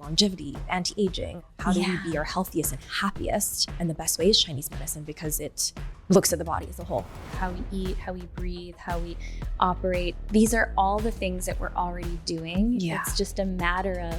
longevity, anti-aging. How do we be our healthiest and happiest? And the best way is Chinese medicine because it looks at the body as a whole. How we eat, how we breathe, how we operate. These are all the things that we're already doing. Yeah. It's just a matter of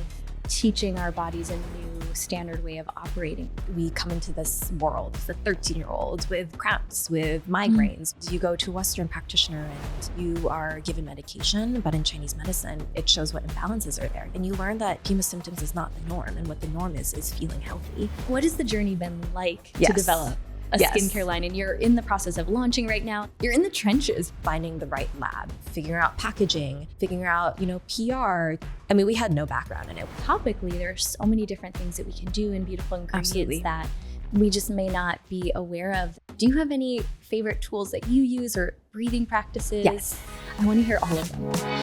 teaching our bodies a new standard way of operating. We come into this world as a 13-year-old with cramps, with migraines. You go to a Western practitioner and you are given medication, but in Chinese medicine, it shows what imbalances are there. And you learn that PMS symptoms is not the norm, and what the norm is feeling healthy. What has the journey been like to develop a skincare line? And you're in the process of launching right now. You're in the trenches. Finding the right lab, figuring out packaging, figuring out, PR. I mean, we had no background in it. Topically, there are so many different things that we can do and beautiful ingredients that we just may not be aware of. Do you have any favorite tools that you use or breathing practices? Yes. I want to hear all of them.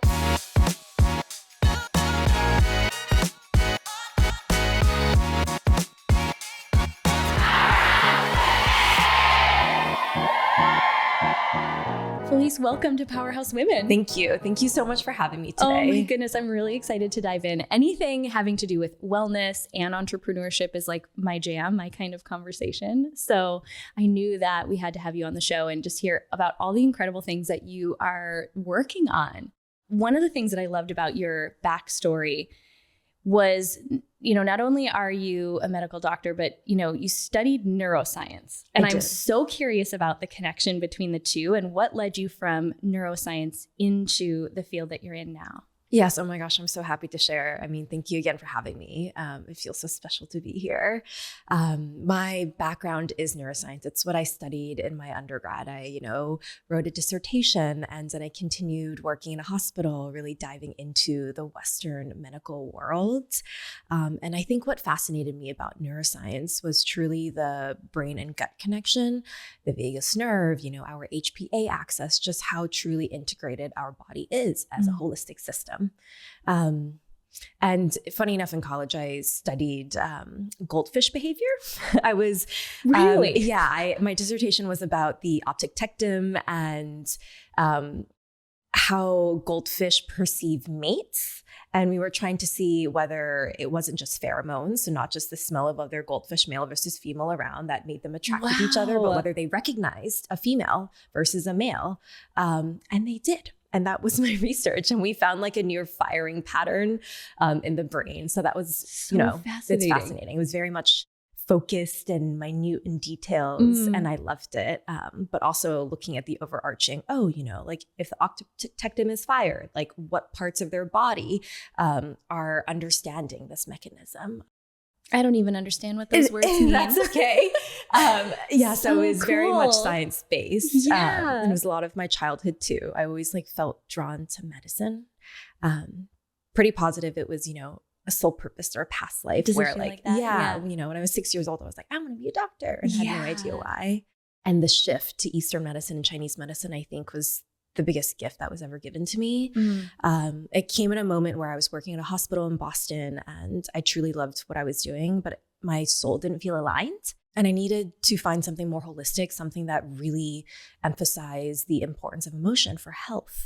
Felice, welcome to Powerhouse Women. Thank you. Thank you so much for having me today. Oh my goodness, I'm really excited to dive in. Anything having to do with wellness and entrepreneurship is like my jam, my kind of conversation. So I knew that we had to have you on the show and just hear about all the incredible things that you are working on. One of the things that I loved about your backstory was, not only are you a medical doctor, but, you studied neuroscience. And I'm so curious about the connection between the two and what led you from neuroscience into the field that you're in now. Yes. Oh my gosh. I'm so happy to share. I mean, thank you again for having me. It feels so special to be here. My background is neuroscience. It's what I studied in my undergrad. I, wrote a dissertation and then I continued working in a hospital, really diving into the Western medical world. And I think what fascinated me about neuroscience was truly the brain and gut connection, the vagus nerve, our HPA axis, just how truly integrated our body is as a holistic system. And funny enough, in college, I studied goldfish behavior. I was really, my dissertation was about the optic tectum and how goldfish perceive mates. And we were trying to see whether it wasn't just pheromones, so not just the smell of other goldfish, male versus female around, that made them attracted to each other, but whether they recognized a female versus a male. And they did. And that was my research. And we found like a near firing pattern in the brain. So that was, fascinating. It's fascinating. It was very much focused and minute in details. And I loved it. But also looking at the overarching, like if the optic tectum is fired, like what parts of their body are understanding this mechanism. I don't even understand what those words mean. That's okay. So it was very much science-based. Yeah. And it was a lot of my childhood too. I always felt drawn to medicine. Pretty positive it was, a soul purpose or a past life. Does where it feel like that? When I was 6 years old, I was like, I want to be a doctor and had no idea why. And the shift to Eastern medicine and Chinese medicine, I think, was the biggest gift that was ever given to me. It came in a moment where I was working in a hospital in Boston and I truly loved what I was doing, but my soul didn't feel aligned. And I needed to find something more holistic, something that really emphasized the importance of emotion for health.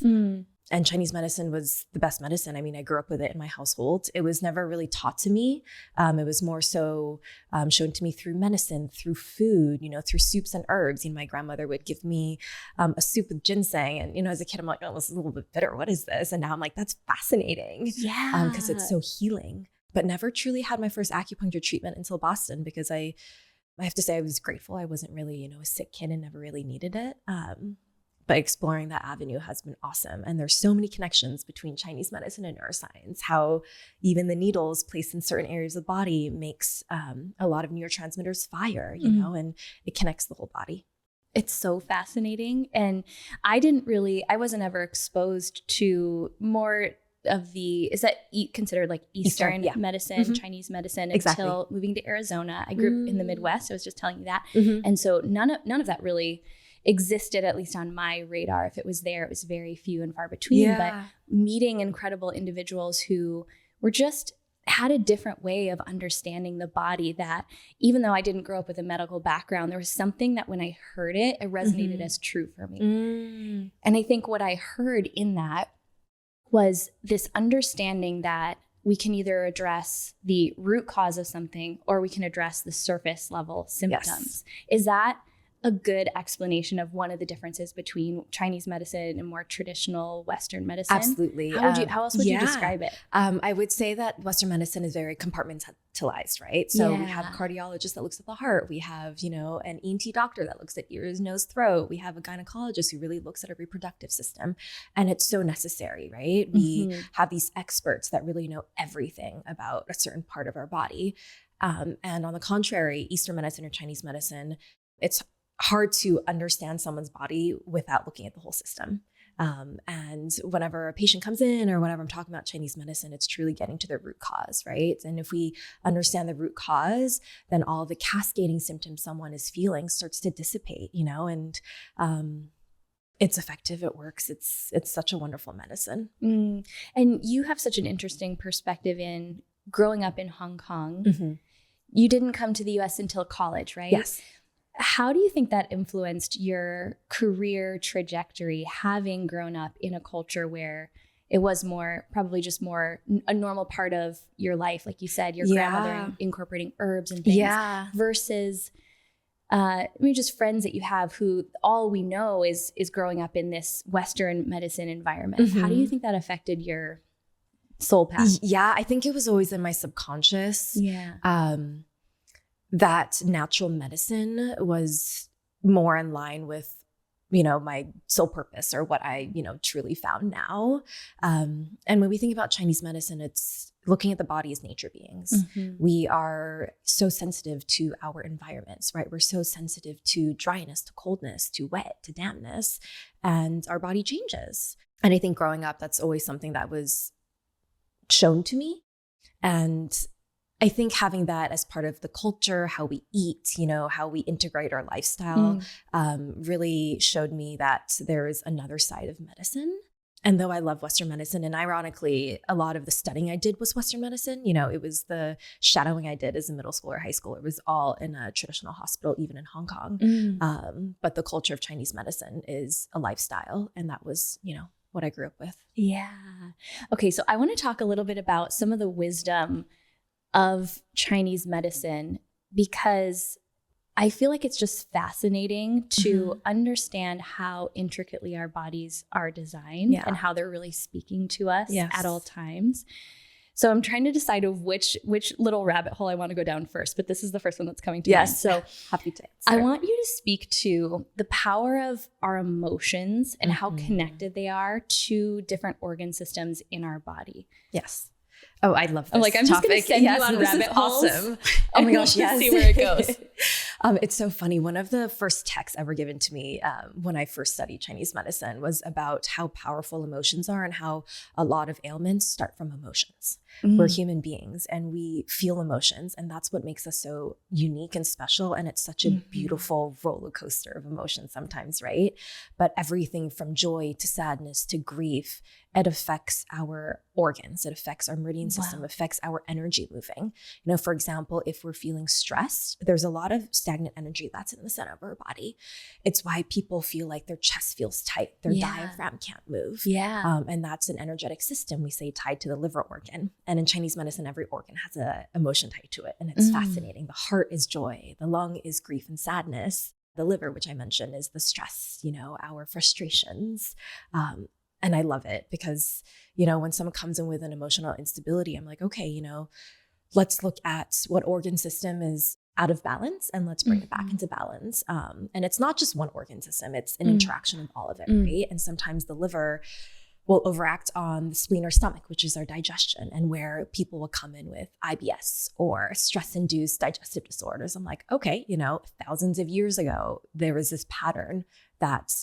And Chinese medicine was the best medicine. I mean, I grew up with it in my household. It was never really taught to me. It was more so shown to me through medicine, through food, through soups and herbs. My grandmother would give me a soup with ginseng. And, as a kid, I'm like, oh, this is a little bit bitter. What is this? And now I'm like, that's fascinating. Yeah. Because it's so healing. But never truly had my first acupuncture treatment until Boston because I have to say I was grateful. I wasn't really, a sick kid and never really needed it. But exploring that avenue has been awesome. And there's so many connections between Chinese medicine and neuroscience, how even the needles placed in certain areas of the body makes a lot of neurotransmitters fire, and it connects the whole body. It's so fascinating. And I wasn't ever exposed to more of is that considered like Eastern medicine, Chinese medicine until moving to Arizona. I grew up in the Midwest. I was just telling you that. And so none of that really existed, at least on my radar. If it was there, it was very few and far between. But meeting incredible individuals who were just had a different way of understanding the body, that even though I didn't grow up with a medical background, there was something that when I heard it resonated as true for me. And I think what I heard in that was this understanding that we can either address the root cause of something or we can address the surface level symptoms. Yes. Is that a good explanation of one of the differences between Chinese medicine and more traditional Western medicine? Absolutely. How else would you describe it? I would say that Western medicine is very compartmentalized, right? So we have a cardiologist that looks at the heart. We have, an ENT doctor that looks at ears, nose, throat. We have a gynecologist who really looks at our reproductive system. And it's so necessary, right? We have these experts that really know everything about a certain part of our body. And on the contrary, Eastern medicine or Chinese medicine, it's hard to understand someone's body without looking at the whole system. And whenever a patient comes in or whenever I'm talking about Chinese medicine, it's truly getting to the root cause, right? And if we understand the root cause, then all the cascading symptoms someone is feeling starts to dissipate, and it's effective. It works. It's such a wonderful medicine. And you have such an interesting perspective in growing up in Hong Kong. You didn't come to the US until college, right? Yes. How do you think that influenced your career trajectory, having grown up in a culture where it was probably just more a normal part of your life? Like you said, your grandmother incorporating herbs and things versus just friends that you have who all we know is growing up in this Western medicine environment. How do you think that affected your soul path? Yeah, I think it was always in my subconscious. That natural medicine was more in line with, my soul purpose or what I, truly found now. And when we think about Chinese medicine, it's looking at the body as nature beings. We are so sensitive to our environments, right? We're so sensitive to dryness, to coldness, to wet, to dampness, and our body changes. And I think growing up, that's always something that was shown to me. And I think having that as part of the culture, how we eat, how we integrate our lifestyle, really showed me that there is another side of medicine. And though I love Western medicine, and ironically, a lot of the studying I did was Western medicine, it was the shadowing I did as a middle school or high school. It was all in a traditional hospital, even in Hong Kong. But the culture of Chinese medicine is a lifestyle. And that was, what I grew up with. Yeah. Okay. So I want to talk a little bit about some of the wisdom of Chinese medicine, because I feel like it's just fascinating to understand how intricately our bodies are designed and how they're really speaking to us at all times. So I'm trying to decide of which little rabbit hole I want to go down first, but this is the first one that's coming to mind. So happy to answer. I want you to speak to the power of our emotions and how connected they are to different organ systems in our body. Yes. Oh, I love this I'm just going to send you on rabbit holes. Awesome. Oh my gosh, yes. See where it goes. It's so funny. One of the first texts ever given to me when I first studied Chinese medicine was about how powerful emotions are and how a lot of ailments start from emotions. We're human beings and we feel emotions, and that's what makes us so unique and special. And it's such a beautiful roller coaster of emotions sometimes, right? But everything from joy to sadness to grief, it affects our organs. It affects our meridian system, affects our energy moving. For example, if we're feeling stressed, there's a lot of stagnant energy that's in the center of our body. It's why people feel like their chest feels tight, their diaphragm can't move. And that's an energetic system, we say, tied to the liver organ. And in Chinese medicine, every organ has an emotion tied to it. And it's fascinating. The heart is joy. The lung is grief and sadness. The liver, which I mentioned, is the stress, our frustrations. And I love it because, when someone comes in with an emotional instability, I'm like, okay, let's look at what organ system is out of balance and let's bring it back into balance. And it's not just one organ system, it's an interaction of all of it, right? And sometimes the liver will overact on the spleen or stomach, which is our digestion, and where people will come in with IBS or stress-induced digestive disorders. I'm like, okay, thousands of years ago, there was this pattern that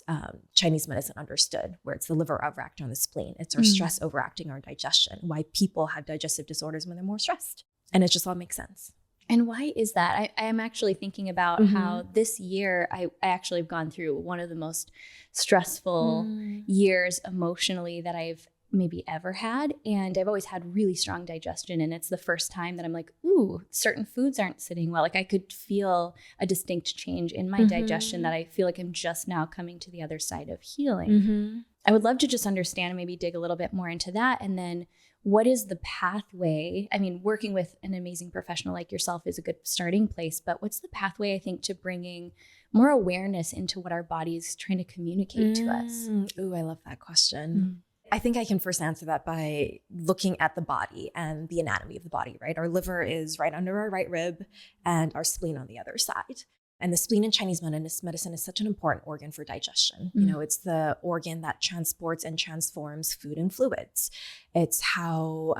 Chinese medicine understood, where it's the liver overacting on the spleen. It's our stress overacting our digestion, why people have digestive disorders when they're more stressed. And it just all makes sense. And why is that? I am actually thinking about how this year I actually have gone through one of the most stressful years emotionally that I've maybe ever had. And I've always had really strong digestion. And it's the first time that I'm like, ooh, certain foods aren't sitting well. Like I could feel a distinct change in my digestion that I feel like I'm just now coming to the other side of healing. I would love to just understand and maybe dig a little bit more into that. And then what is the pathway? I mean, working with an amazing professional like yourself is a good starting place, but what's the pathway, I think, to bringing more awareness into what our body is trying to communicate to us? Ooh, I love that question. I think I can first answer that by looking at the body and the anatomy of the body, right? Our liver is right under our right rib and our spleen on the other side. And the spleen in Chinese medicine is such an important organ for digestion. You know, it's the organ that transports and transforms food and fluids. It's how,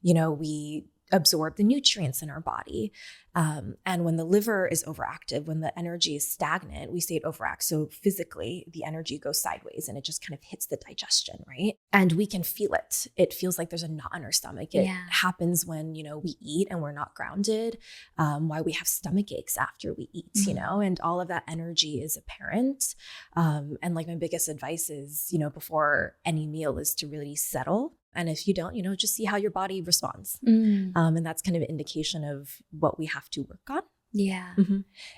we absorb the nutrients in our body. And when the liver is overactive, when the energy is stagnant, we say it overacts. So physically, the energy goes sideways and it just kind of hits the digestion, right? And we can feel it. It feels like there's a knot in our stomach. It happens when, we eat and we're not grounded, why we have stomach aches after we eat, and all of that energy is apparent. And like my biggest advice is, before any meal is to really settle. And if you don't, just see how your body responds. And that's kind of an indication of what we have to work on. Yeah.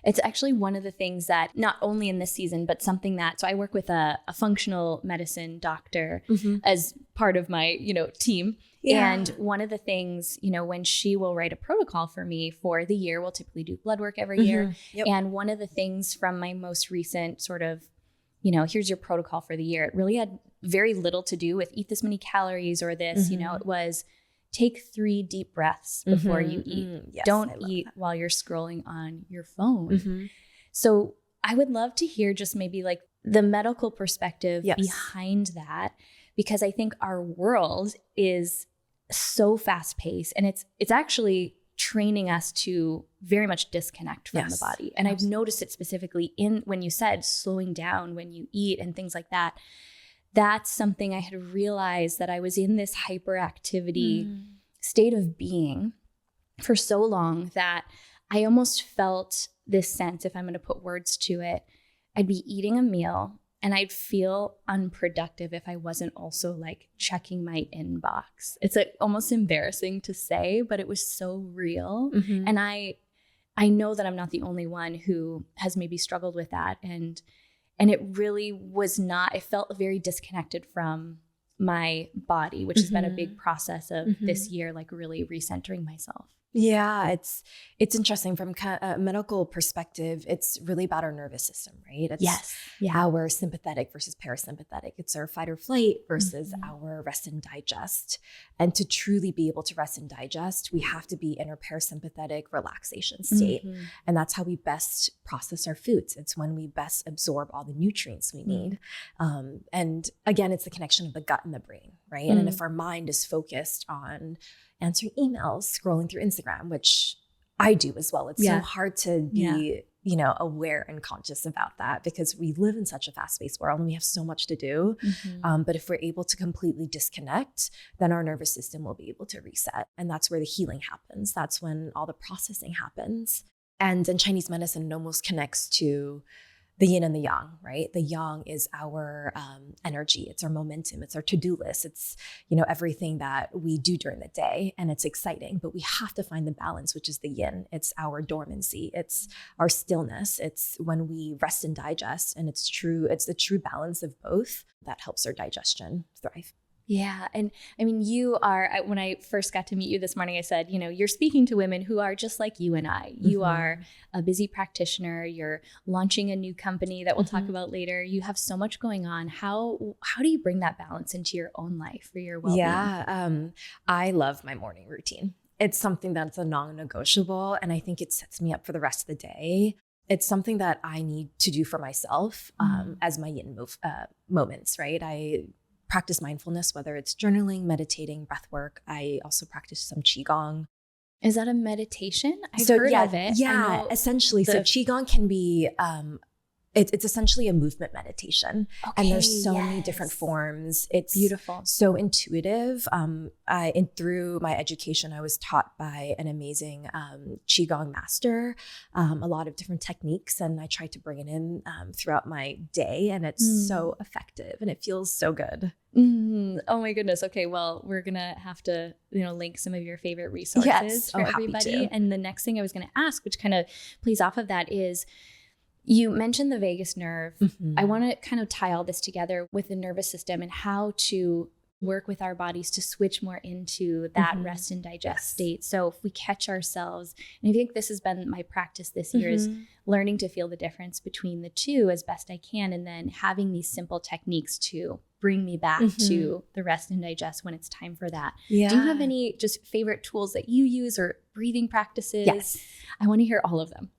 It's actually one of the things that not only in this season, but something that, so I work with a functional medicine doctor as part of my, team. Yeah. And one of the things, when she will write a protocol for me for the year, we'll typically do blood work every year. Yep. And one of the things from my most recent sort of, here's your protocol for the year, it really had very little to do with eat this many calories or this, it was take 3 deep breaths before you eat. Yes, don't eat while you're scrolling on your phone. So I would love to hear just maybe like the medical perspective behind that, because I think our world is so fast paced and it's actually training us to very much disconnect from the body. And I've noticed it specifically in when you said slowing down when you eat and things like that. That's something I had realized, that I was in this hyperactivity state of being for so long that I almost felt this sense, if I'm going to put words to it, I'd be eating a meal and I'd feel unproductive if I wasn't also like checking my inbox. It's like almost embarrassing to say, but it was so real. And I know that I'm not the only one who has maybe struggled with that. And it really was not, I felt very disconnected from my body, which has been a big process of this year, like really recentering myself. Yeah, it's interesting from a medical perspective. It's really about our nervous system, right? It's our sympathetic versus parasympathetic. It's our fight or flight versus our rest and digest. And to truly be able to rest and digest, we have to be in our parasympathetic relaxation state. And that's how we best process our foods. It's when we best absorb all the nutrients we need. And again, it's the connection of the gut and the brain, right? And if our mind is focused on answering emails, scrolling through Instagram, which I do as well. It's so hard to be, aware and conscious about that because we live in such a fast-paced world and we have so much to do. But if we're able to completely disconnect, then our nervous system will be able to reset. And that's where the healing happens. That's when all the processing happens. And in Chinese medicine, it almost connects to the yin and the yang, right? The yang is our energy. It's our momentum. It's our to-do list. It's, everything that we do during the day, and it's exciting, but we have to find the balance, which is the yin. It's our dormancy. It's our stillness. It's when we rest and digest, and it's the true balance of both that helps our digestion thrive. Yeah. And I mean, you are, when I first got to meet you this morning, I said, you're speaking to women who are just like you and I. You are a busy practitioner. You're launching a new company that we'll talk about later. You have so much going on. How do you bring that balance into your own life for your well-being? Yeah. I love my morning routine. It's something that's a non-negotiable, and I think it sets me up for the rest of the day. It's something that I need to do for myself as my yin moments, right? I practice mindfulness, whether it's journaling, meditating, breath work. I also practice some Qigong. Is that a meditation? I've heard of it. Yeah, essentially. So Qigong can be, it's essentially a movement meditation. Okay, and there's so many different forms. It's beautiful. So intuitive. Through my education, I was taught by an amazing Qigong master, a lot of different techniques, and I try to bring it in throughout my day, and it's so effective and it feels so good. Oh my goodness. Okay. Well, we're going to have to, link some of your favorite resources for everybody. And the next thing I was going to ask, which kind of plays off of that, is you mentioned the vagus nerve. I want to kind of tie all this together with the nervous system and how to work with our bodies to switch more into that rest and digest state. So if we catch ourselves, and I think this has been my practice this year, is learning to feel the difference between the two as best I can, and then having these simple techniques to bring me back to the rest and digest when it's time for that. Yeah. Do you have any just favorite tools that you use or breathing practices? Yes. I want to hear all of them.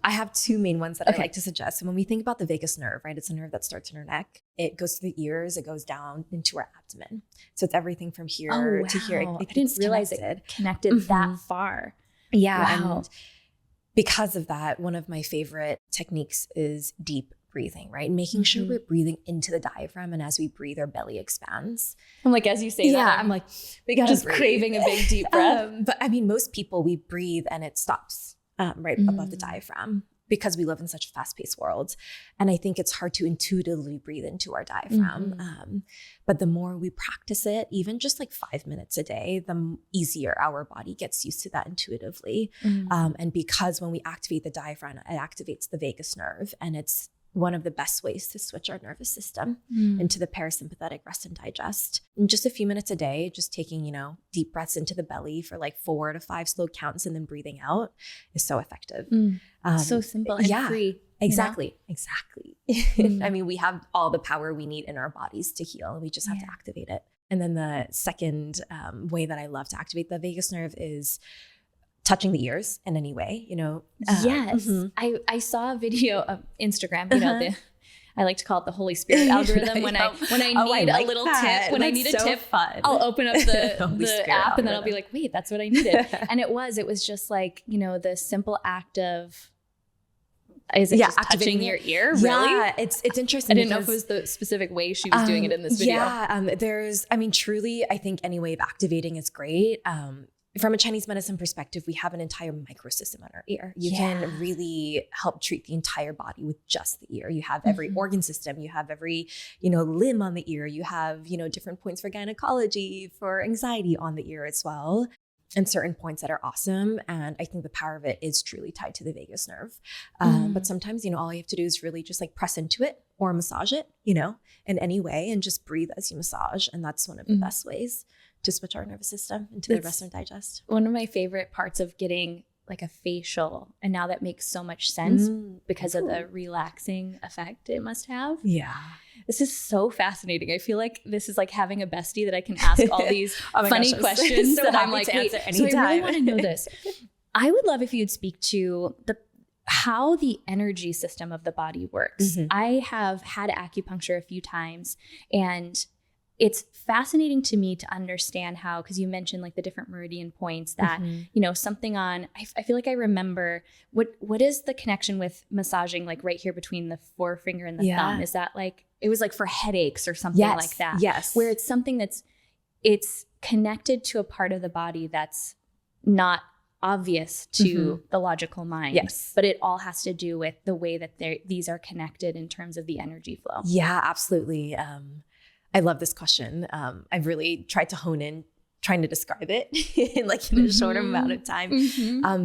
I have two main ones that I like to suggest. And when we think about the vagus nerve, right, it's a nerve that starts in our neck. It goes to the ears, it goes down into our abdomen. So it's everything from here to here. I didn't realize it connected that far. Yeah. Wow. And because of that, one of my favorite techniques is deep breathing, right? Making sure we're breathing into the diaphragm, and as we breathe, our belly expands. I'm like, as you say that, I'm like, we gotta just craving a big deep breath. But I mean, most people, we breathe and it stops right above the diaphragm, because we live in such a fast-paced world. And I think it's hard to intuitively breathe into our diaphragm. But the more we practice it, even just like 5 minutes a day, the easier our body gets used to that intuitively. And because when we activate the diaphragm, it activates the vagus nerve, and it's one of the best ways to switch our nervous system into the parasympathetic rest and digest. In just a few minutes a day, just taking, deep breaths into the belly for like 4 to 5 slow counts and then breathing out is so effective. So simple and free. Exactly. I mean, we have all the power we need in our bodies to heal, and we just have to activate it. And then the second way that I love to activate the vagus nerve is touching the ears in any way, Yes. I saw a video of Instagram, I like to call it the Holy Spirit algorithm. When I need a little tip, when I need a tip, I'll open up the app and then I'll be like, wait, that's what I needed. And it was just like, the simple act of, is it just touching your ear? Really? Yeah, it's interesting. I didn't know if it was the specific way she was doing it in this video. Yeah, truly, I think any way of activating is great. From a Chinese medicine perspective, we have an entire microsystem on our ear. You can really help treat the entire body with just the ear. You have every organ system. You have every, limb on the ear. You have, different points for gynecology, for anxiety on the ear as well, and certain points that are awesome. And I think the power of it is truly tied to the vagus nerve. But sometimes, all you have to do is really just like press into it or massage it, in any way, and just breathe as you massage. And that's one of the best ways to switch our nervous system into the rest and digest. One of my favorite parts of getting like a facial, and now that makes so much sense because of the relaxing effect it must have. Yeah. This is so fascinating. I feel like this is like having a bestie that I can ask all these funny questions that I'm like, wait, so I really want to know this. I would love if you'd speak to how the energy system of the body works. I have had acupuncture a few times, and it's fascinating to me to understand how, because you mentioned like the different meridian points that, something on, I feel like I remember, what is the connection with massaging like right here between the forefinger and the thumb? Is that like, it was like for headaches or something like that? Yes. Where it's something it's connected to a part of the body that's not obvious to the logical mind. Yes. But it all has to do with the way that these are connected in terms of the energy flow. Yeah, absolutely. I love this question. I've really tried to hone in trying to describe it in a short amount of time.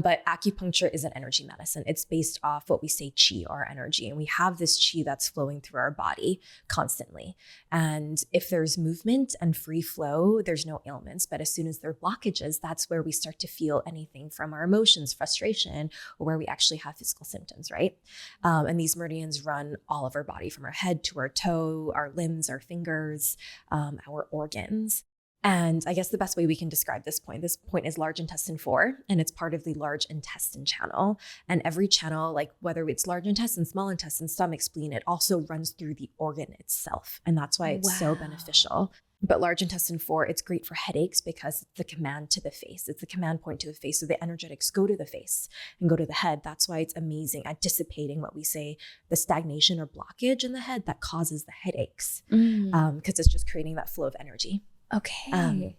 But acupuncture is an energy medicine. It's based off what we say qi, or energy. And we have this qi that's flowing through our body constantly. And if there's movement and free flow, there's no ailments. But as soon as there are blockages, that's where we start to feel anything from our emotions, frustration, or where we actually have physical symptoms, right? And these meridians run all of our body, from our head to our toe, our limbs, our fingers, our organs. And I guess the best way we can describe this point is large intestine 4, and it's part of the large intestine channel. And every channel, like whether it's large intestine, small intestine, stomach, spleen, it also runs through the organ itself. And that's why it's so beneficial. But large intestine 4, it's great for headaches because it's the command to the face. It's the command point to the face. So the energetics go to the face and go to the head. That's why it's amazing at dissipating what we say, the stagnation or blockage in the head that causes the headaches. Because it's just creating that flow of energy. Okay.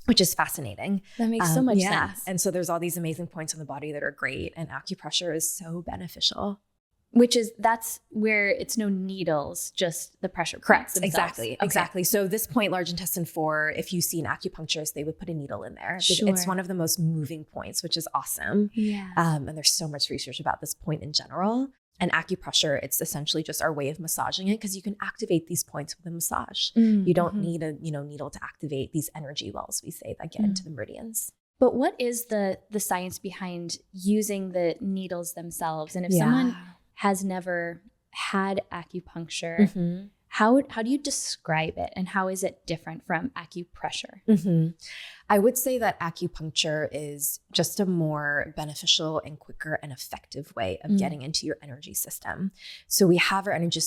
Which is fascinating. That makes so much sense. And so there's all these amazing points on the body that are great, and acupressure is so beneficial. That's where it's no needles, just the pressure points. Correct. Themselves. Exactly. So this point, large intestine 4, if you see an acupuncturist, they would put a needle in there. Sure. It's one of the most moving points, which is awesome. Yeah. And there's so much research about this point in general. And acupressure, it's essentially just our way of massaging it, because you can activate these points with a massage. You don't need a needle to activate these energy wells, we say, that get into the meridians. But what is the science behind using the needles themselves? And if someone has never had acupuncture, how do you describe it, and how is it different from acupressure? I would say that acupuncture is just a more beneficial and quicker and effective way of getting into your energy system. So we have our energy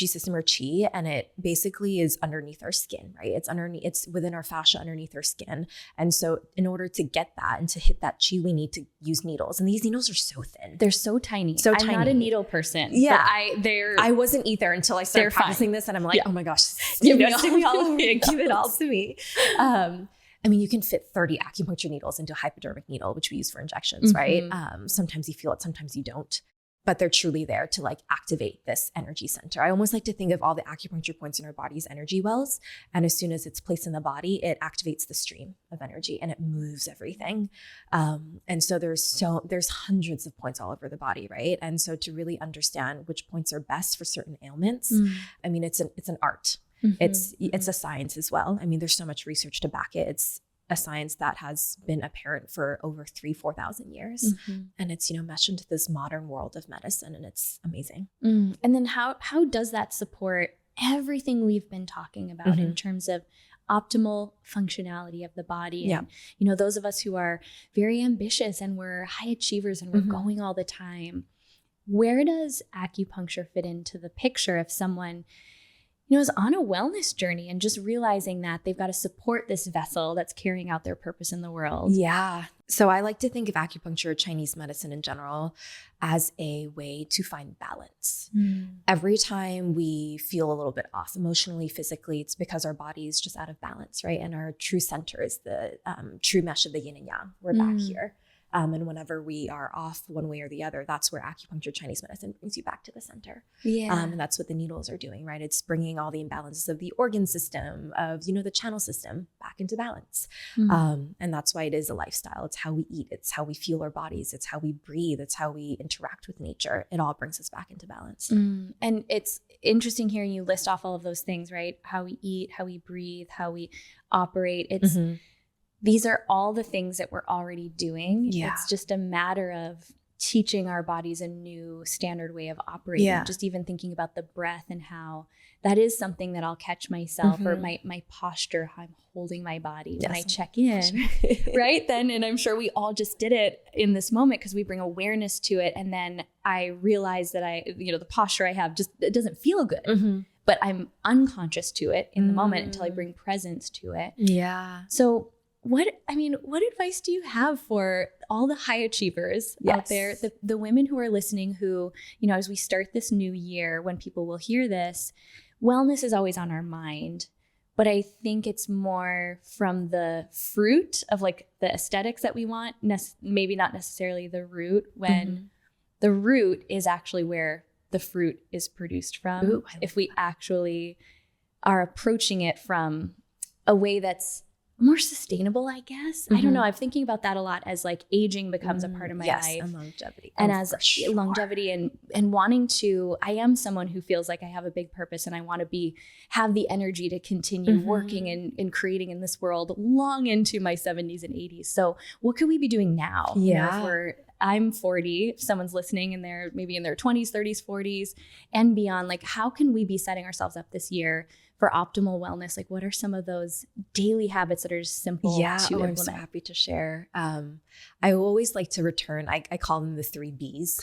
system, or chi, and it basically is underneath our skin, right? It's within our fascia underneath our skin. And so in order to get that and to hit that chi, we need to use needles. And these needles are so thin. They're so tiny. I'm not a needle person. Yeah. But I wasn't either until I started practicing this, and I'm like, oh my gosh, give it all to me. Give it all to me. I mean, you can fit 30 acupuncture needles into a hypodermic needle, which we use for injections, right? Sometimes you feel it, sometimes you don't, but they're truly there to like activate this energy center. I almost like to think of all the acupuncture points in our body as energy wells. And as soon as it's placed in the body, it activates the stream of energy and it moves everything. And so there's hundreds of points all over the body, right? And so to really understand which points are best for certain ailments, I mean, it's an art. It's a science as well. I mean, there's so much research to back it. It's a science that has been apparent for over 4,000 years. And it's, meshed into this modern world of medicine, and it's amazing. And then how does that support everything we've been talking about in terms of optimal functionality of the body? And, those of us who are very ambitious and we're high achievers and we're going all the time, where does acupuncture fit into the picture if someone is on a wellness journey and just realizing that they've got to support this vessel that's carrying out their purpose in the world? Yeah. So I like to think of acupuncture, Chinese medicine in general, as a way to find balance. Every time we feel a little bit off emotionally, physically, it's because our body is just out of balance, right? And our true center is the true mesh of the yin and yang. We're back here. And whenever we are off one way or the other, that's where acupuncture, Chinese medicine brings you back to the center. And that's what the needles are doing, right? It's bringing all the imbalances of the organ system, of, the channel system back into balance. And that's why it is a lifestyle. It's how we eat. It's how we fuel our bodies. It's how we breathe. It's how we interact with nature. It all brings us back into balance. And it's interesting hearing you list off all of those things, right? How we eat, how we breathe, how we operate. These are all the things that we're already doing. It's just a matter of teaching our bodies a new standard way of operating. Just even thinking about the breath and how that is something that I'll catch myself, or my posture, how I'm holding my body when I check in, right? Then, and I'm sure we all just did it in this moment because we bring awareness to it. And then I realize that the posture I have it doesn't feel good, but I'm unconscious to it in the moment until I bring presence to it. So what advice do you have for all the high achievers out there, the women who are listening, who, as we start this new year, when people will hear this, wellness is always on our mind, but I think it's more from the fruit of like the aesthetics that we want, maybe not necessarily the root, when the root is actually where the fruit is produced from. If we actually are approaching it from a way that's more sustainable, I guess. I don't know. I'm thinking about that a lot as like aging becomes a part of my life. And longevity. And as longevity and wanting to, I am someone who feels like I have a big purpose and I want to have the energy to continue working and creating in this world long into my 70s and 80s. So what could we be doing now? I'm 40, if someone's listening and they're maybe in their 20s, 30s, 40s and beyond, like how can we be setting ourselves up this year for optimal wellness? Like what are some of those daily habits that are just simple to implement? I'm so happy to share. I always like to return, I call them the 3 B's,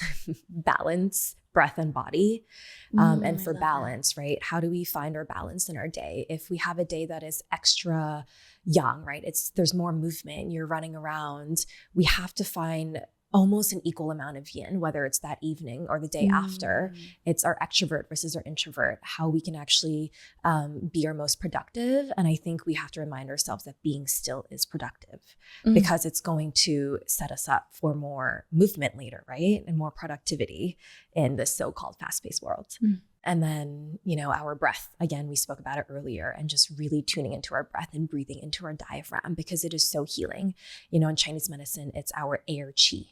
balance, breath, and body. And for balance, right? How do we find our balance in our day? If we have a day that is extra young, right? There's more movement, you're running around, we have to find almost an equal amount of yin, whether it's that evening or the day after. It's our extrovert versus our introvert, how we can actually be our most productive. And I think we have to remind ourselves that being still is productive because it's going to set us up for more movement later, right? And more productivity in this so-called fast-paced world. And then, our breath, again, we spoke about it earlier, and just really tuning into our breath and breathing into our diaphragm because it is so healing. In Chinese medicine, it's our air qi.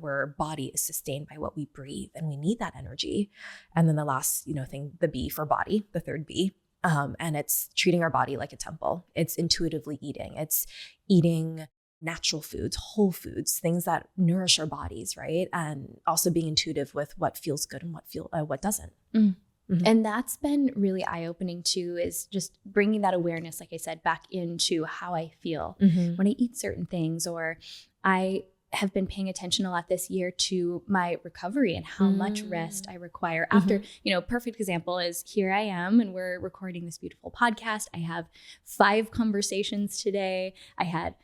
our body is sustained by what we breathe, and we need that energy. And then the last, thing, the B for body, the third B, and it's treating our body like a temple. It's intuitively eating. It's eating natural foods, whole foods, things that nourish our bodies, right? And also being intuitive with what feels good and what doesn't. And that's been really eye-opening too, is just bringing that awareness, like I said, back into how I feel when I eat certain things. Or I have been paying attention a lot this year to my recovery and how much rest I require after, perfect example is here I am and we're recording this beautiful podcast. I have 5 conversations today. I had,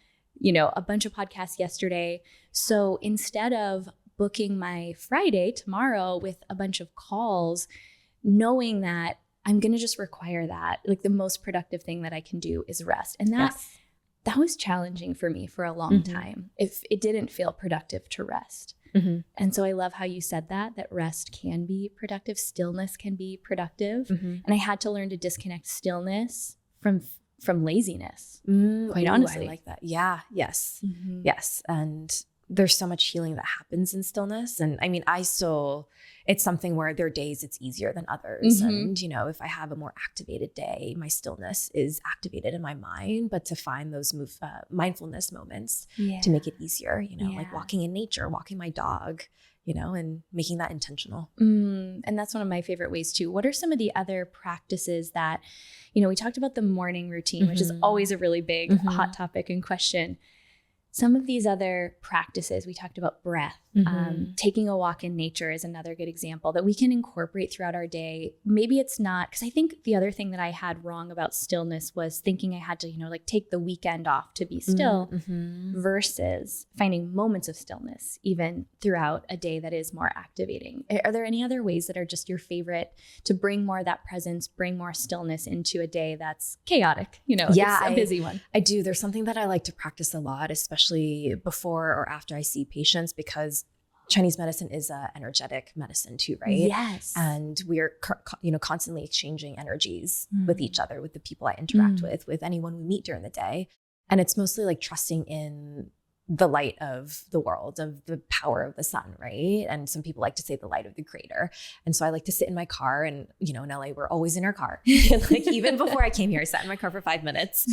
a bunch of podcasts yesterday. So instead of booking my Friday tomorrow with a bunch of calls, knowing that I'm going to just require that, like the most productive thing that I can do is rest. And that was challenging for me for a long time. If it didn't feel productive to rest. And so I love how you said that rest can be productive. Stillness can be productive. And I had to learn to disconnect stillness from laziness, quite honestly. I like that. Yeah. Yes. Yes. And there's so much healing that happens in stillness. And I mean, it's something where there are days it's easier than others. And, if I have a more activated day, my stillness is activated in my mind, but to find those mindfulness moments to make it easier, like walking in nature, walking my dog, and making that intentional. And that's one of my favorite ways too. What are some of the other practices that, we talked about the morning routine, which is always a really big hot topic and question. Some of these other practices, we talked about breath, taking a walk in nature is another good example that we can incorporate throughout our day. Maybe it's not, because I think the other thing that I had wrong about stillness was thinking I had to, take the weekend off to be still versus finding moments of stillness, even throughout a day that is more activating. Are there any other ways that are just your favorite to bring more of that presence, bring more stillness into a day that's chaotic? It's a busy one. I do. There's something that I like to practice a lot, especially before or after I see patients, because Chinese medicine is a energetic medicine too, right? Yes. And we're, constantly exchanging energies with each other, with the people I interact with anyone we meet during the day. And it's mostly like trusting in the light of the world, of the power of the sun, right? And some people like to say the light of the creator. And so I like to sit in my car, and, in LA, we're always in our car. Like even before I came here, I sat in my car for 5 minutes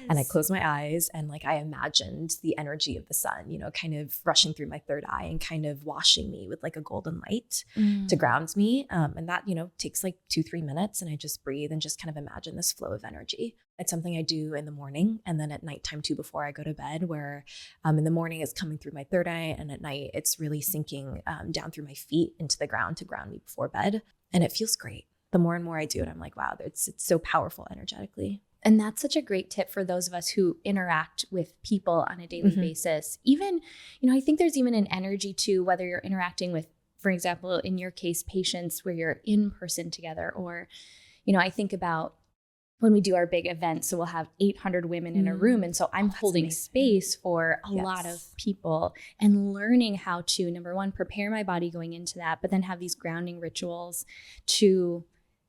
and I closed my eyes and like I imagined the energy of the sun, kind of rushing through my third eye and kind of washing me with like a golden light to ground me. And that, takes like 2-3 minutes, and I just breathe and just kind of imagine this flow of energy. It's something I do in the morning and then at nighttime too, before I go to bed, where in the morning it's coming through my third eye, and at night it's really sinking down through my feet into the ground to ground me before bed. And it feels great. The more and more I do it, I'm like, wow, it's so powerful energetically. And that's such a great tip for those of us who interact with people on a daily basis. Even, I think there's even an energy to whether you're interacting with, for example, in your case, patients where you're in person together, or, I think about when we do our big events, so we'll have 800 women in a room. And so I'm holding amazing space for a lot of people, and learning how to, number one, prepare my body going into that, but then have these grounding rituals to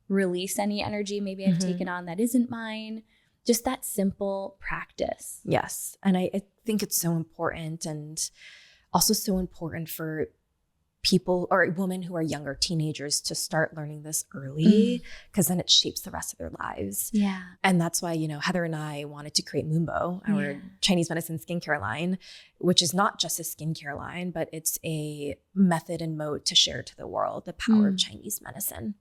release any energy maybe I've taken on that isn't mine. Just that simple practice. Yes. And I think it's so important, and also so important for people or women who are younger, teenagers, to start learning this early, because then it shapes the rest of their lives. Yeah. And that's why, Heather and I wanted to create Moonbow, our Chinese medicine skincare line, which is not just a skincare line, but it's a method and mode to share to the world the power of Chinese medicine.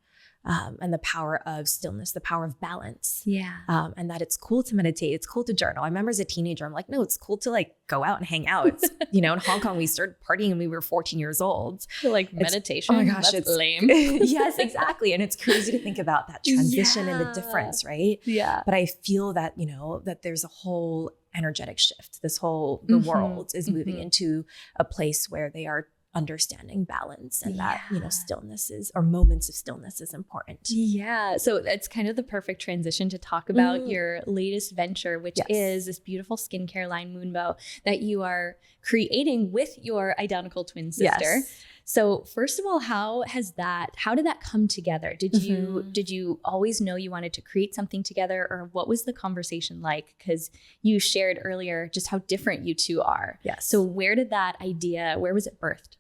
And the power of stillness, the power of balance. Yeah. And that it's cool to meditate. It's cool to journal. I remember as a teenager, I'm like, no, it's cool to like go out and hang out. It's, in Hong Kong, we started partying when we were 14 years old. Like meditation. Oh my gosh, that's lame. Yes, exactly. And it's crazy to think about that transition and the difference, right? Yeah. But I feel that, that there's a whole energetic shift. The world is moving into a place where they are understanding balance, and that, stillness is, or moments of stillness is important. Yeah. So it's kind of the perfect transition to talk about your latest venture, which is this beautiful skincare line, Moonbow, that you are creating with your identical twin sister. Yes. So first of all, how did that come together? Did you always know you wanted to create something together, or what was the conversation like? Because you shared earlier just how different you two are. Yes. So where was it birthed?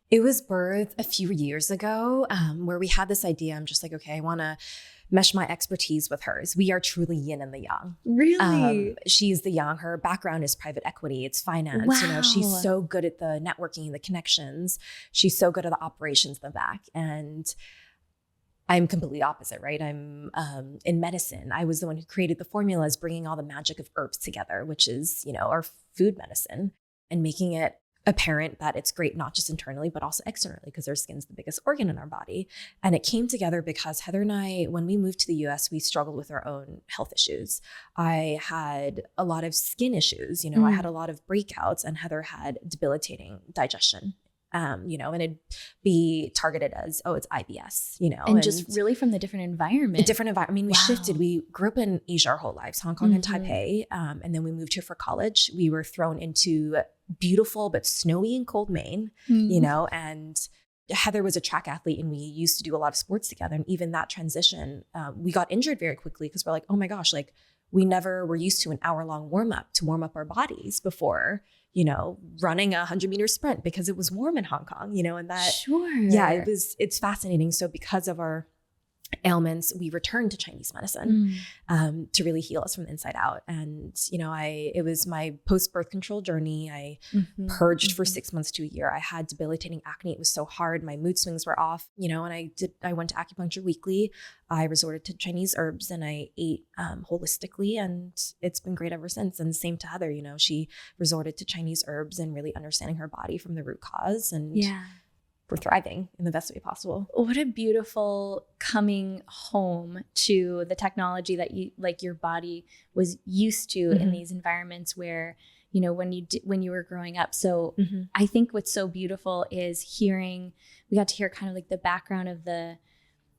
It was birthed a few years ago, where we had this idea. I'm just like, okay, I want to mesh my expertise with hers. We are truly yin and the yang. Really? She's the yang. Her background is private equity. It's finance. Wow. You know, she's so good at the networking, the connections. She's so good at the operations in the back. And I'm completely opposite, right? I'm in medicine. I was the one who created the formulas, bringing all the magic of herbs together, which is, you know, our food medicine, and making it apparent that it's great, not just internally, but also externally, because our skin's the biggest organ in our body. And it came together because Heather and I, when we moved to the US, we struggled with our own health issues. I had a lot of skin issues, you know, I had a lot of breakouts, and Heather had debilitating digestion. You know, and it'd be targeted as, oh, it's IBS, you know. And just really from the different environment. I mean, we shifted. We grew up in Asia our whole lives, Hong Kong and Taipei. And then we moved here for college. We were thrown into beautiful but snowy and cold Maine, you know, and Heather was a track athlete, and we used to do a lot of sports together. And even that transition, we got injured very quickly, because we're like, oh my gosh, like we never were used to an hour-long warm-up to warm up our bodies before, you know, running a 100-meter sprint because it was warm in Hong Kong, you know, and that, yeah, it's fascinating. So because of our ailments, we returned to Chinese medicine to really heal us from the inside out. And, you know, it was my post-birth control journey. I purged for 6 months to a year. I had debilitating acne. It was so hard. My mood swings were off, you know, and I went to acupuncture weekly. I resorted to Chinese herbs, and I ate holistically, and it's been great ever since. And same to Heather, you know, she resorted to Chinese herbs and really understanding her body from the root cause. And we're thriving in the best way possible. What a beautiful coming home to the technology that your body was used to in these environments where, you know, when you were growing up. So I think what's so beautiful is we got to hear kind of like the background of the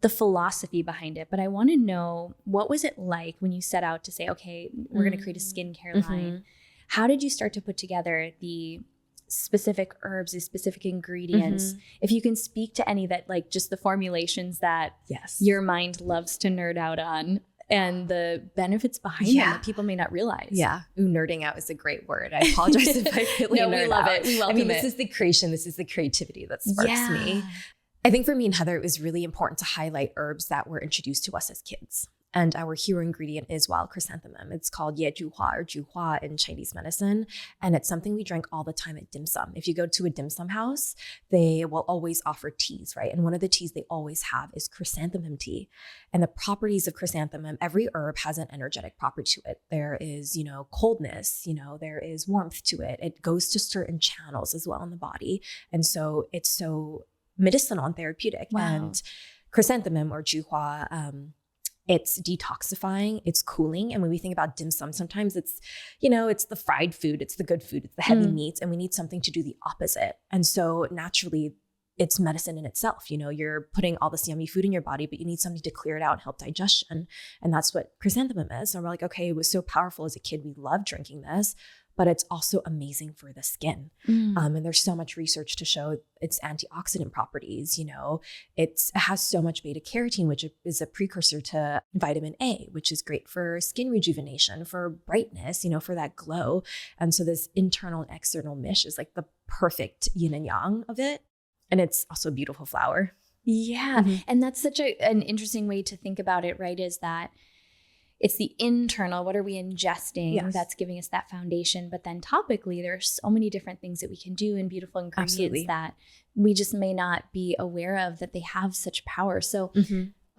philosophy behind it. But I want to know, what was it like when you set out to say, okay, we're going to create a skincare line? How did you start to put together the specific herbs, the specific ingredients? If you can speak to any that, like, just the formulations that your mind loves to nerd out on, and the benefits behind them that people may not realize. Yeah. Ooh, nerding out is a great word. I apologize if I really No, we love it. We welcome it. This is the creation. This is the creativity that sparks me. I think for me and Heather, it was really important to highlight herbs that were introduced to us as kids. And our hero ingredient is wild chrysanthemum. It's called ye ju hua, or ju hua in Chinese medicine. And it's something we drink all the time at dim sum. If you go to a dim sum house, they will always offer teas, right? And one of the teas they always have is chrysanthemum tea. And the properties of chrysanthemum, every herb has an energetic property to it. There is, you know, coldness, you know, there is warmth to it. It goes to certain channels as well in the body. And so it's so medicinal and therapeutic. And chrysanthemum, or ju hua, it's detoxifying, it's cooling. And when we think about dim sum, sometimes it's, you know, it's the fried food, it's the good food, it's the heavy meats, and we need something to do the opposite. And so naturally, it's medicine in itself. You know, you're putting all this yummy food in your body, but you need something to clear it out and help digestion. And that's what chrysanthemum is. And we're like, okay, it was so powerful as a kid. We loved drinking this, but it's also amazing for the skin. And there's so much research to show its antioxidant properties. You know, it has so much beta carotene, which is a precursor to vitamin A, which is great for skin rejuvenation, for brightness, you know, for that glow. And so this internal and external mesh is like the perfect yin and yang of it. And it's also a beautiful flower. Yeah. And that's such an interesting way to think about it, right? Is that it's the internal, what are we ingesting that's giving us that foundation. But then topically, there's so many different things that we can do and beautiful ingredients that we just may not be aware of, that they have such power. So,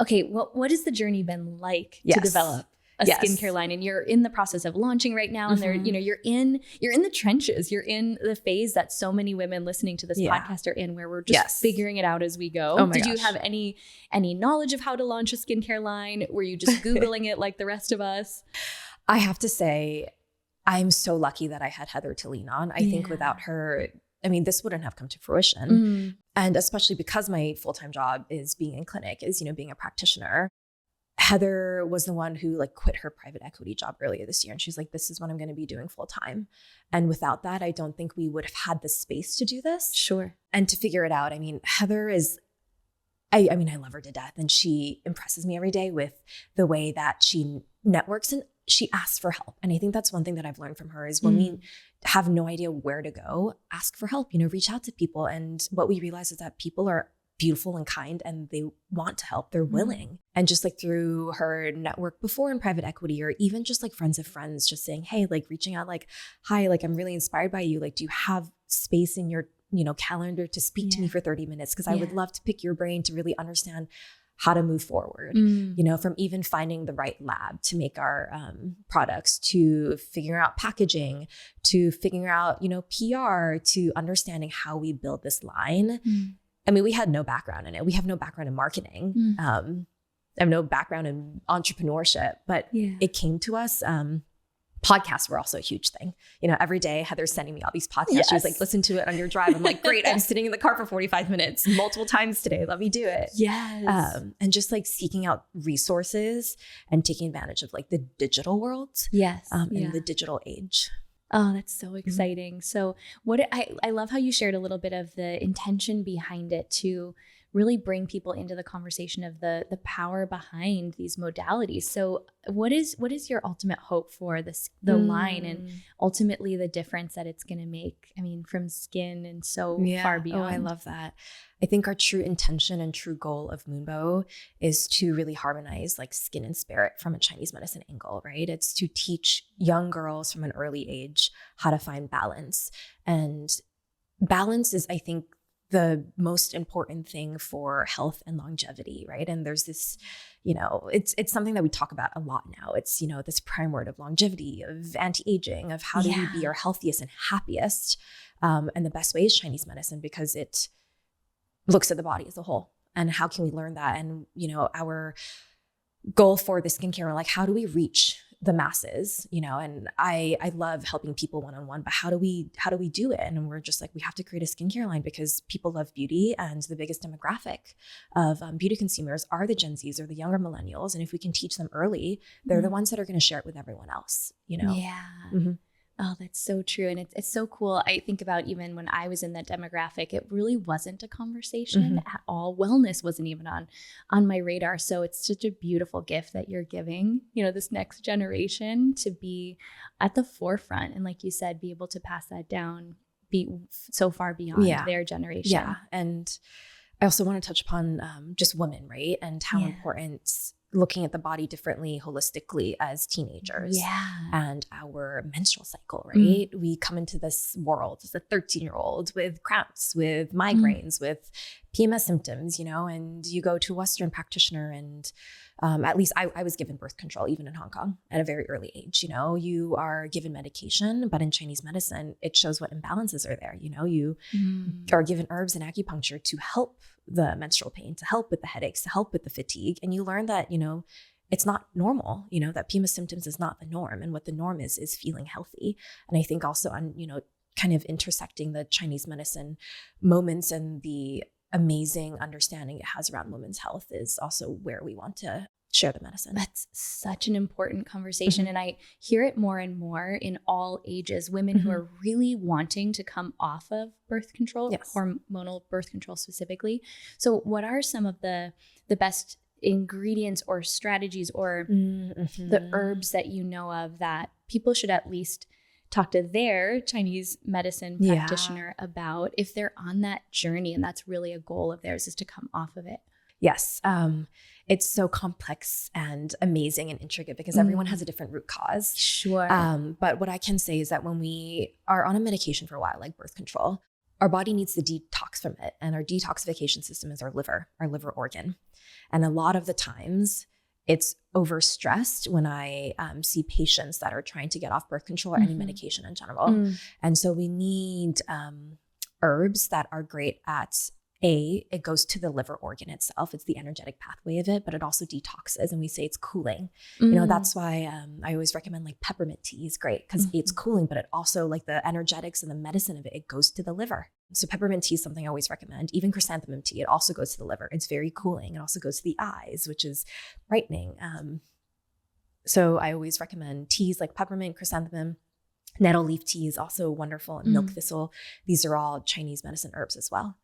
okay, what has the journey been like to develop a skincare line? And you're in the process of launching right now. And there, you know, you're in the trenches. You're in the phase that so many women listening to this podcast are in, where we're just figuring it out as we go. Oh my Did gosh. you have any knowledge of how to launch a skincare line? Were you just Googling it like the rest of us? I have to say, I'm so lucky that I had Heather to lean on. I think without her, I mean, this wouldn't have come to fruition. And especially because my full-time job is being in clinic, is, you know, being a practitioner. Heather was the one who like quit her private equity job earlier this year. And she's like, this is what I'm going to be doing full time. And without that, I don't think we would have had the space to do this. Sure. And to figure it out, I mean, Heather is, I mean, I love her to death, and she impresses me every day with the way that she networks and she asks for help. And I think that's one thing that I've learned from her is when we have no idea where to go, ask for help, reach out to people. And what we realize is that people are beautiful and kind, and they want to help. They're willing. And just like through her network before in private equity, or even just like friends of friends, just saying, hey, like reaching out, like, hi, like I'm really inspired by you. Like, do you have space in your calendar to speak to me for 30 minutes? Because I would love to pick your brain to really understand how to move forward, from even finding the right lab to make our products, to figuring out packaging, to figuring out, PR, to understanding how we build this line. I mean, we had no background in it. We have no background in marketing. I have no background in entrepreneurship, but it came to us. Podcasts were also a huge thing. Every day Heather's sending me all these podcasts. Yes. She was like, listen to it on your drive. I'm like, great. I'm sitting in the car for 45 minutes multiple times today. Let me do it. Yes. And just like seeking out resources and taking advantage of like the digital world. Yes. In the digital age. Oh, that's so exciting. So I love how you shared a little bit of the intention behind it to really bring people into the conversation of the power behind these modalities. So what is your ultimate hope for the line, and ultimately the difference that it's going to make? I mean, from skin and so far beyond. Oh, I love that. I think our true intention and true goal of Moonbow is to really harmonize like skin and spirit from a Chinese medicine angle, right? It's to teach young girls from an early age how to find balance. And balance is, I think, the most important thing for health and longevity, right? And there's this, it's something that we talk about a lot now. It's, this prime word of longevity, of anti-aging, of how do we be our healthiest and happiest. And the best way is Chinese medicine, because it looks at the body as a whole. And how can we learn that? And, our goal for the skincare, like, how do we reach the masses, and I love helping people one-on-one, but how do we do it? And we're just like, we have to create a skincare line because people love beauty, and the biggest demographic of beauty consumers are the Gen Zs or the younger millennials. And if we can teach them early, they're the ones that are going to share it with everyone else, Yeah. Oh, that's so true. And it's so cool. I think about even when I was in that demographic, it really wasn't a conversation at all. Wellness wasn't even on my radar. So it's such a beautiful gift that you're giving, this next generation to be at the forefront. And like you said, be able to pass that down, be so far beyond their generation. Yeah. And I also want to touch upon just women, right? And how important looking at the body differently, holistically as teenagers. Yeah. And our menstrual cycle, right? We come into this world as a 13-year-old with cramps, with migraines, with PMS symptoms, and you go to a Western practitioner, and at least I was given birth control, even in Hong Kong, at a very early age. You are given medication, but in Chinese medicine, it shows what imbalances are there. You are given herbs and acupuncture to help the menstrual pain, to help with the headaches, to help with the fatigue. And you learn that, it's not normal, that PMS symptoms is not the norm. And what the norm is feeling healthy. And I think also on, kind of intersecting the Chinese medicine moments and the amazing understanding it has around women's health is also where we want to share the medicine. That's such an important conversation. And I hear it more and more in all ages, women who are really wanting to come off of birth control, hormonal birth control specifically. So what are some of the best ingredients or strategies or the herbs that you know of that people should at least talk to their Chinese medicine practitioner about if they're on that journey? And that's really a goal of theirs, is to come off of it. Yes. It's so complex and amazing and intricate because everyone has a different root cause. Sure. But what I can say is that when we are on a medication for a while, like birth control, our body needs to detox from it. And our detoxification system is our liver organ. And a lot of the times it's overstressed when I see patients that are trying to get off birth control or any medication in general. And so we need herbs that are great at it goes to the liver organ itself. It's the energetic pathway of it, but it also detoxes. And we say it's cooling. That's why I always recommend like peppermint tea is great because it's cooling, but it also like the energetics and the medicine of it goes to the liver. So peppermint tea is something I always recommend. Even chrysanthemum tea, it also goes to the liver. It's very cooling. It also goes to the eyes, which is brightening. So I always recommend teas like peppermint, chrysanthemum, Nettle leaf tea is also wonderful, and milk thistle. These are all Chinese medicine herbs as well.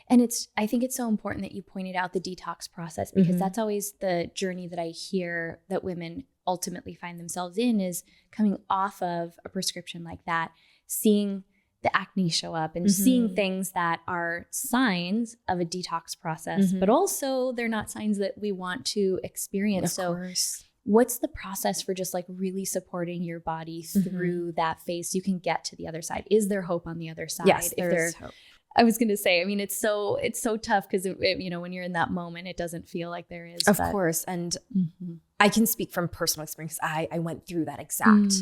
And I think it's so important that you pointed out the detox process, because that's always the journey that I hear that women ultimately find themselves in, is coming off of a prescription like that, seeing the acne show up and seeing things that are signs of a detox process, but also they're not signs that we want to experience. Of course. What's the process for just like really supporting your body through that phase so you can get to the other side? Is there hope on the other side? Yes, there's hope. I was going to say, I mean, it's so tough because, you know, when you're in that moment, it doesn't feel like there is. Of course. And I can speak from personal experience. I went through that exact,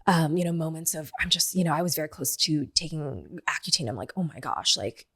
you know, moments of, I'm just, you know, I was very close to taking Accutane. I'm like, oh my gosh, like,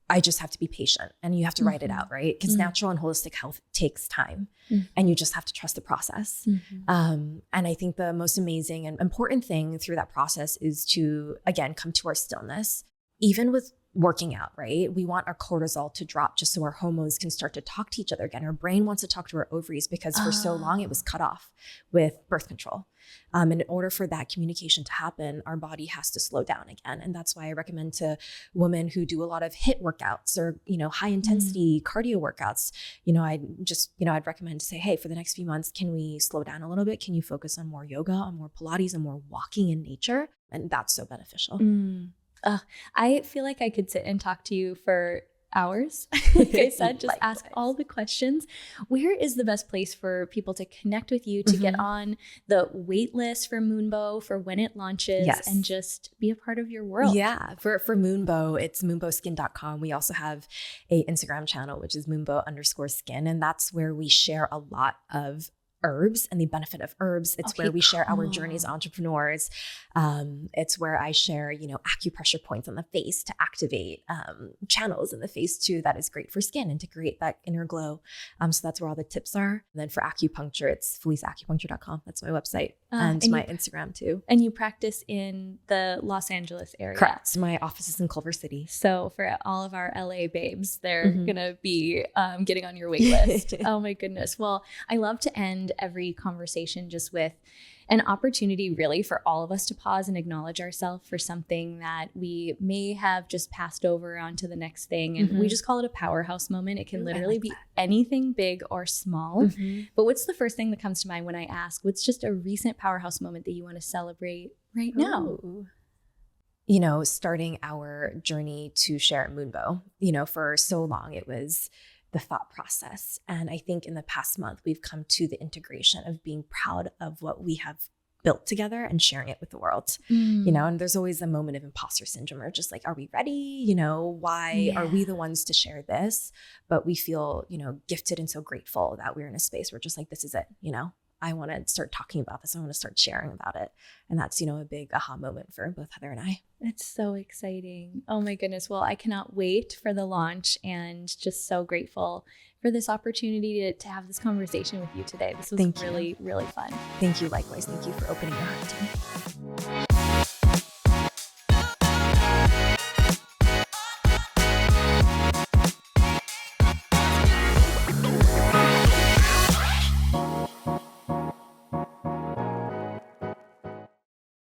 I just have to be patient, and you have to write it out, right? Because natural and holistic health takes time, and you just have to trust the process. And I think the most amazing and important thing through that process is to, again, come to our stillness. Even with working out, right? We want our cortisol to drop just so our hormones can start to talk to each other again. Our brain wants to talk to our ovaries because for so long it was cut off with birth control. And in order for that communication to happen, our body has to slow down again. And that's why I recommend to women who do a lot of HIIT workouts or, you know, high intensity cardio workouts, you know, I'd recommend to say, hey, for the next few months, can we slow down a little bit? Can you focus on more yoga, on more Pilates, and more walking in nature? And that's so beneficial. I feel like I could sit and talk to you for hours. Like I said, just ask all the questions. Where is the best place for people to connect with you, to get on the wait list for Moonbow for when it launches, and just be a part of your world? Yeah. For Moonbow, it's moonbowskin.com. We also have a Instagram channel, which is moonbow_skin. And that's where we share a lot of herbs and the benefit of herbs. It's where we share our journey as entrepreneurs. It's where I share, you know, acupressure points on the face to activate channels in the face too. That is great for skin and to create that inner glow. So that's where all the tips are. And then for acupuncture, it's feliceacupuncture.com. That's my website and my Instagram too. And you practice in the Los Angeles area. Correct. So my office is in Culver City. So for all of our LA babes, they're going to be getting on your wait list. Oh my goodness. Well, I love to end every conversation just with an opportunity really for all of us to pause and acknowledge ourselves for something that we may have just passed over onto the next thing. And we just call it a powerhouse moment. It can literally be anything big or small. But what's the first thing that comes to mind when I ask, what's just a recent powerhouse moment that you want to celebrate right now? You know, starting our journey to share at Moonbow, you know, for so long, it was the thought process. And I think in the past month, we've come to the integration of being proud of what we have built together and sharing it with the world, you know, and there's always a moment of imposter syndrome or just like, are we ready? You know, why are we the ones to share this? But we feel, you know, gifted and so grateful that we're in a space where just like, this is it, you know, I want to start talking about this. I want to start sharing about it. And that's, you know, a big aha moment for both Heather and I. It's so exciting. Oh my goodness. Well, I cannot wait for the launch and just so grateful for this opportunity to have this conversation with you today. This was really, really fun. Thank you. Likewise. Thank you for opening your heart to me.